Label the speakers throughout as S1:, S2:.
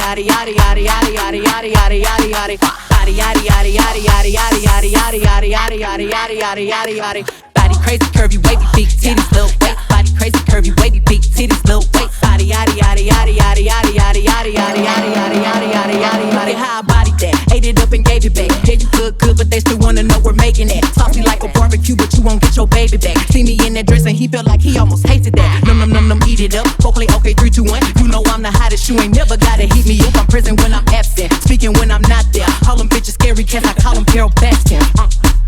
S1: yada yada yada yada yada yada yada yada yada. Body yada yada yada yada yada yada yada yada yada yada yada yada yada yada. Body crazy, curvy, wavy, big titties, little waist. Body crazy, curvy, wavy, big titties, little waist. Body yada yada yada yada yada yada yada yada yada yada yada yada yada yada. How I bodied that, ate it up and gave it back. Yeah, you good, but they still wanna know we're making it. Saucy like a barbecue, but you won't get your baby back. See me in that dress and he felt like he almost tasted that. Num num num num, eat it up. Go play okay, 3, 2, 1. You know I'm the hottest. You ain't never gotta heat me up. I'm present when I'm absent, speaking when I'm not there. Call them bitches scary cats, I call them Carol Baskin.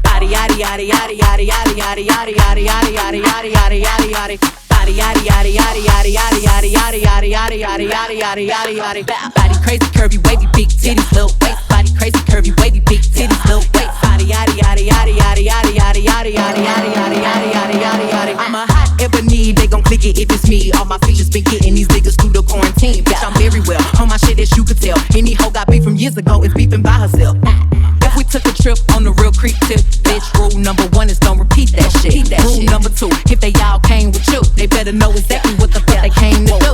S1: Body yada yada yada yada yada yada yada yada yada yada yada yada yada yada. Body yada yada yada yada yada yada yada yada yada yada yada yada yada yada. Body crazy, curvy, wavy, big titties, little waist. Body crazy, curvy, wavy, big titties, little waist. Body yada yada yada yada yada yada yada yada yada yada yada yada yada yada. I'm a hot ebony, they gon' click it if it's me. All my features been getting these niggas through the quarantine. Bitch, I'm very well on my shit as you could tell. Any hoe got beef from years ago is beefing by herself. If we took a trip on the real creep tip, bitch, rule number 1 is don't repeat that shit. Rule number 2, if they all came with you, they better know exactly what the fuck they came to do.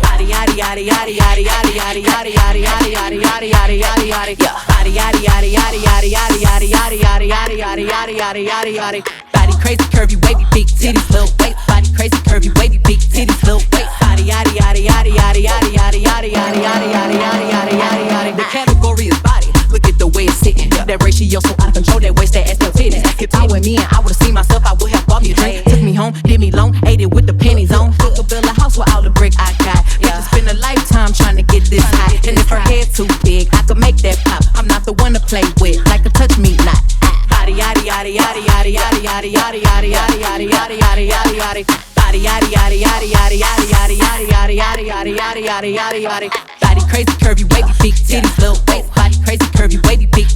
S1: Body yada yada yada yada yada yada yada yada yada yada yada yada yada yada. Body yada yada yada yada yada yada yada yada yada yada yada yada yada yada. Body crazy, curvy, wavy, big titties, little waist. Body crazy, curvy, wavy, big titties, little waist. Body yada yada yada yada yada yada yada yada yada yada yada yada yada yada. The category is body. Look at the way it's sitting. That ratio so out of control. That waist, that ass, that titties. If I were me and I would've seen myself, I would have bought me a drink. Took me home, did me long, ate it with the pennies on. Took a bill a house with all the brick I got. Yeah, spend a lifetime trying to get this high. And if her head too big, I could make that pop. I'm not the one to play with, like a touch me not. Body yada yada yada yada yada yada yada yada yada yada yada yada yada. Body yada yada yada yada yada yada yada yada yada yada yada yada yada yada. Body crazy, curvy, wavy, big titties, little waist. Body crazy, curvy, wavy, big